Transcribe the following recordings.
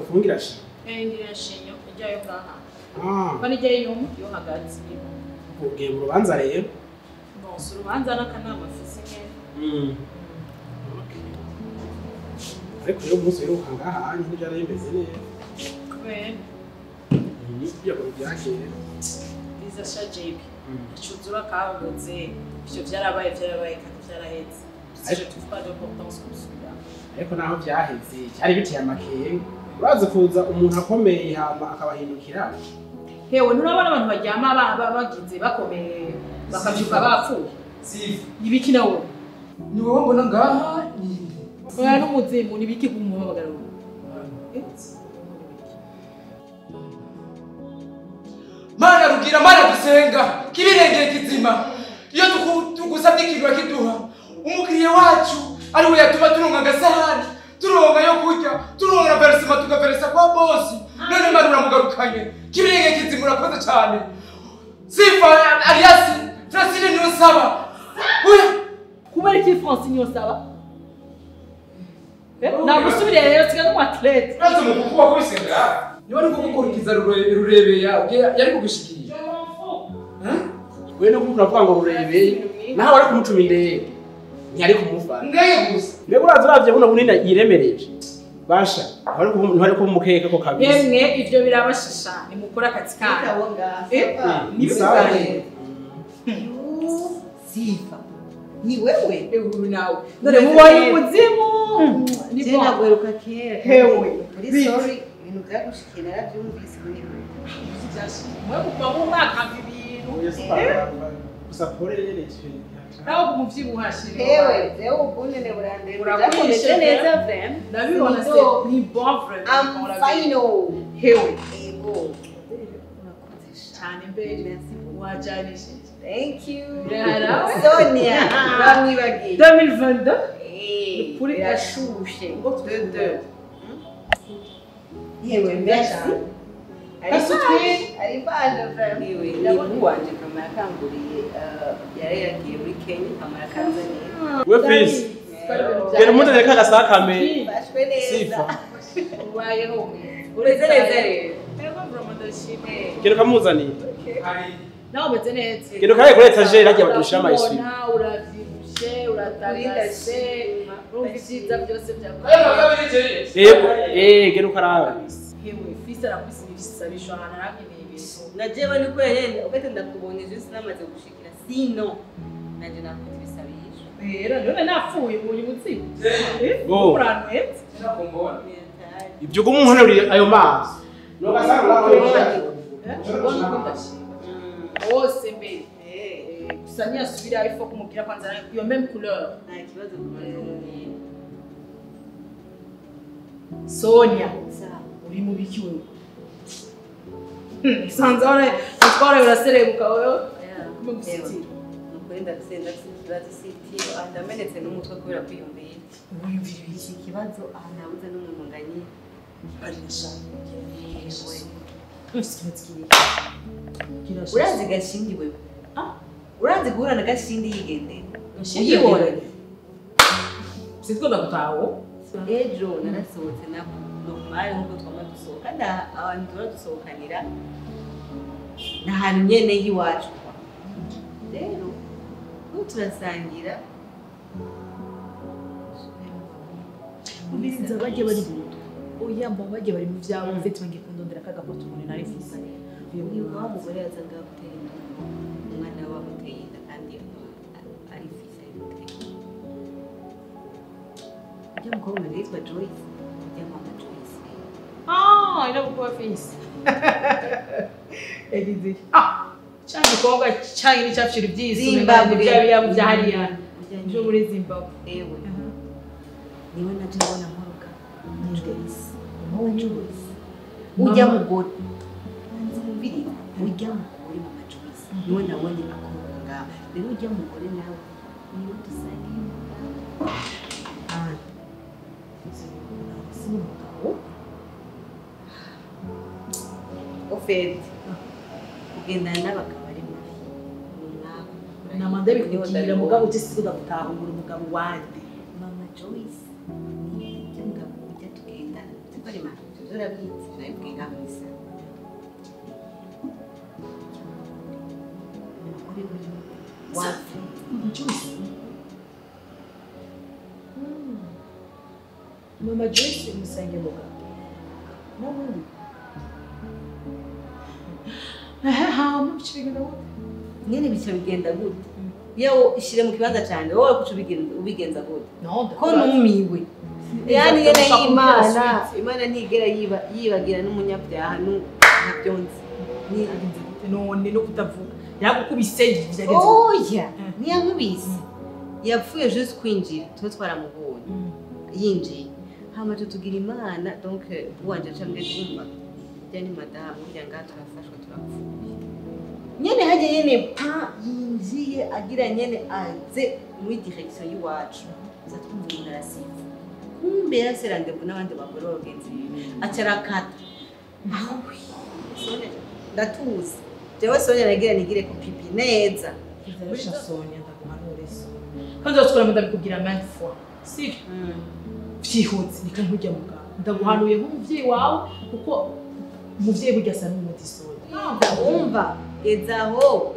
bagufungira sha ngira shinyo ijyayo ngaha bani jyayo yo hagati ugiye mu rubanza rero bose urubanza n'akanama afise nyene ariko rero umunsi uheruka ngaha nyine byari bimeze neza kubera byakora byakeye biza sha JP icuzura kabuze ivyo vyarabaye kandi vyarahetse je trouve pas d'importance comme ça ariko naho byaheze cyari biteye amakenga urazi kuza umuntu akomeye hama akabahindukira hewe nturabona abantu baryama bagize bakomeye bakavyuka bapfuye Sifa ibiki nawo ni wowe mbona ngaha oya n'umuzimu nibiki kumubabagara Mana rugira mana dusenga kibirengeye kizima iyo tugusabye ikintu akiduha umukiriye wacu ari we yatuma turonka agasahani turonka yo kurya turonka versima tugaveresa kwa bosi none mara uramugarukanye kibirengeye kizima urakoze cyane Sifa alias Francine niyo saba oya kubera iki Francine niyo saba nagusubiriye rero sigaza mu athlete nazo mu kuba kubisenga niba ari gukurikiza rurebeya yari kugushikira we no kuvuga ngo rurebe naho ari kumucuma indege ntiyari kumufana ngaye gusa mbega urazi uravye buno bunini yiremereje basha ntari kumukeka ko kabisa yemwe ivyo birabashisha ni mukora akazi kanyu nibisaye Sifa ni wewe nawe dore mubaye umuzimu ni bwo gweruka kera hewe sorry ibintu byagushikira narabyumvise muri mwe kuva mu mwaka bibiri gusa pole nyene cyo nawe kumuvyibuhashire hewe zewe ubunene burande urakoresha neza vrem ndabibona se ni bon vrem final hewe ego cyane mbere wajanishe thank you Yara Sonia bamwibagiye 2022 kuri ashushe ngo twende yewe merci ari bana vrem yewe ni wanje kama yakanguriye yari yagiye muri Kenya kama yakanzaniye we please gera umuntu reka gasakame bashwe neza Sifa ubayeho ureze neza rero ego vraiment ndashimye gera kamuzaniye nawe umeze neza gera kare kuri etage rajya badusha amayisi uravyibushe uratagase urumva ivyiza byose yego gera ukarabe hewe fisa arakwisi ibisabisho ahantu arakeneye ibintu najewe niko yenda ugate ndakubonye je sinamaze gushikira sino naje nakuti bisabisho rero none napfuye ubonye umutsibo Oh. uranwetse nakumbona ibyo gumuhanurire ayo mazi no gasanga ngaho ubona ko ndashima wose mbere gusa ntiyasubira ifo kumubwira kwanza iyo même couleur nta kibazo kumubwira Sonia uri mu biki wewe sanze ora utwara uraserebuka wewe kumugusitira nukuri ndasenza ikibazo sitiro andamenetse n'umutwe kubera kwiyumvira wiyumvira ibiki iki kibazo aha nabuze n'umuntu nganye arisha urazi gashindi wewe urazi guhura na gashindi yigendera uyibona sitwo ndagutawo ejo narasohotse nabo normale nkuko twama dusohoka abantu turadusohokanira n'ahantu nyene y'iwacu rero turasangira ubiriza bajye bari mu oya mbo bajye bari mu byabo mfite bangiye kundondera kagapoto umuntu nari mfise niba wa mugore yazaga gutera inda umwana we amuteye inda kandi ari fise ujya mukobwa yitwa Joyce ujya mama Joyce ina kukuwa fisi egize cyane koga cyane ni cyafshira byisi Zimbabwe bya hariya byo muri Zimbabwe ewe niwe naje mbona nkoroka Joyce mama Joyce ujya mugore nzumviri ujya mugore mama Joyce niwe nabonye akonga rero ujya mugore nawe niwe dusangiye ofete kugendana n'abagabo ari mabi namande bikugira mugabo utisiga gutahura umugabo wande mama Joyce ujya mugabo ujya tugendana siko ari mabi urabizi nabibwiye nka mwisa wapi Mama Joyce musenge muga. Nabundi. Mubicigenda gute? nyene bica bigenda gute yewe ishire mu kibanza cyane wowe kuco ubigenza gute ko numiwe yani yene imana ntigera yibagira n'umunyabyaha ntabyonzi none no kutavuga yagukubise byageze oya niyankubise yapfuye juste kwinjira tuba twaramubonye yinjiye hama tutugira imana donc uwanje acambwe kumva byani madamu kugira ngo turafashwa turapfuye nyene haje nyene pa yinjiye agira nyene aze muri direction y'iwacu zatwumva umuntu arasifa kumbe yaserande n'abandi bagore bagenzi acarakata aho Sonia ndatuzi jewe Sonia nagira nigire ku pipi neza Bisha Sonia ndaguhanura eso kandi uzokora ndabikubwira maintes fois si vyihutse nika ntujya mugabo ndaguhanuye nk'umuvyeyi wawe kuko umuvyeyi burya asa n'umutisoni umva gezaho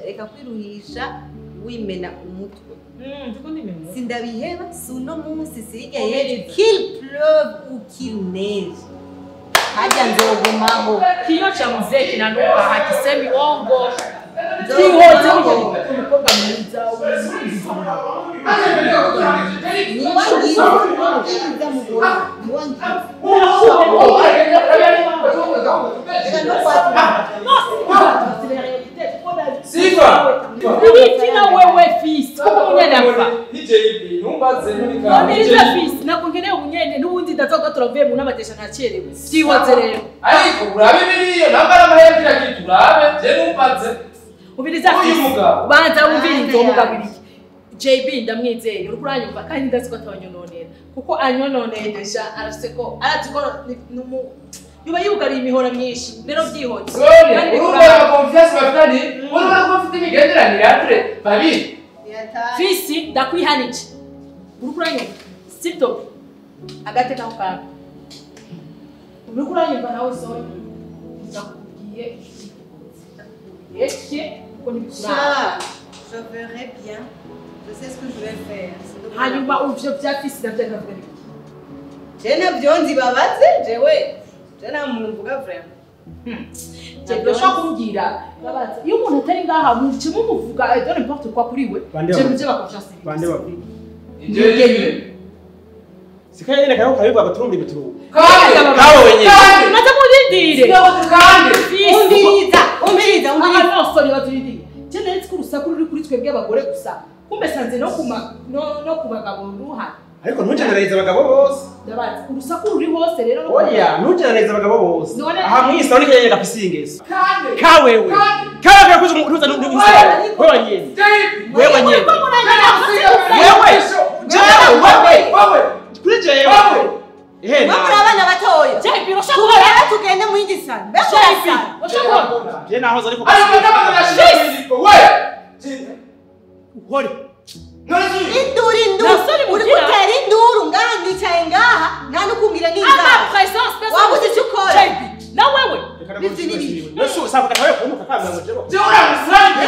reka kwiruhisha wimena umutwe sindabiheba suno munsi sirigeye qu'il pleuve ou qu'il neige haja nzogumaho kiyo cha muzeki na nuka hakisemi ongo kihoze umukobwa mwiza Sifa! Ibikina wewe fisi kuko munyene afa Ep.8 numbaze n'ibikanga. Niriza fisi nakonkeneye ubunyene n'ubundi ndazoga turavuye mu nabatesha ntacerewe byihoze rero Ariko urabe biriyo nambara amahembe yakitu urabe je numbaze. ubiriza fisi banza wumvirize umugabo iri JB ndamwizeye uri kuranyumva kandi ndasiko atanyononera kuko anyononeresha arafise ko arazikora yuba yugariye imihora myinshi rero byihoze Sonia urumva confiance bafitani urumva ko bafite imigenderanire atre babiri fisi ndakwihanije uri kuranyumva sito agateka ukanga uri kuranyumva nawe Sonia ndakubwiye yeke kuko nibikura je verrai bien je sais ce que je vais faire hanyuma uvyo bya fisi ndavyavuga je navyonzi babaze jewe Jana muntu mvuga vraiment. Jebyo shakumbwira babaza iyo umuntu atari ngaha muce mumuvuga don't importe quoi kuri we je muje bakonfiance bande babi Ingo sikaye nyene kayo kabivuga baturumbi bituru kawo wenyewe maze murindire kandi umiriza no sorry bazurindire je nari tkurusaku ruri kuri twebwe abagore gusa kumbe sanze no kubagabo ruhana ariko ntugenereza abagabo bose ndabaza urusaku ruri hose rero no oya ntugenereza abagabo bose None- aha mwisa ni kenye gafise ingeso kandi kawewe kawe kuza uruza n'umusara wewe nyene wewe nyene wewe kuri jewe ehe Mama abana batoya. JB Tugera tugende mu yindi sala. Mbega je naho zari ko ayo madamu yashyize we uhore induru Nasoni uri mugira. gutera induru ngaha nicaye ngaha nta nukumbira ama nk'ingaha. présence Wabuze icyo ukora. JB na wewe Nesu sabuka kawe kumuka kamera ngo jebo je uramusange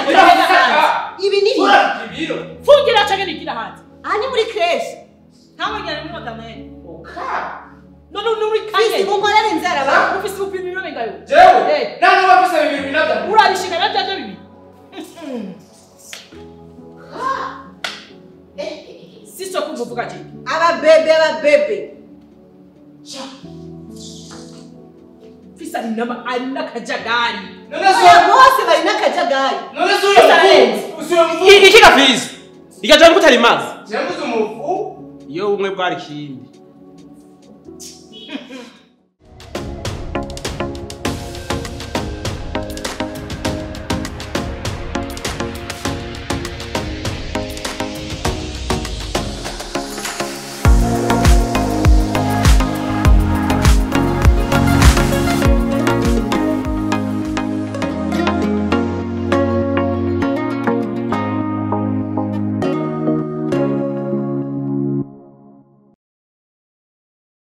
Ibi ni bibi. urabibiro fungira cyangwa nikira hanze Aha ni muri creche. ntawe njyana muri maternelle oka none uri Fisi kanye munkorera inzara ba. ufise ubupimiro bengayo jewe nani wafise bibiri binavyo urabishika nabyo bibi siso kuvuga je Ababebe. fisa ari nakajagari none Oya bose bari n'akajagari. usiwe mvu iki gafizi igaje gutari mazi cyangwa umufu iyo umwe bwari kindi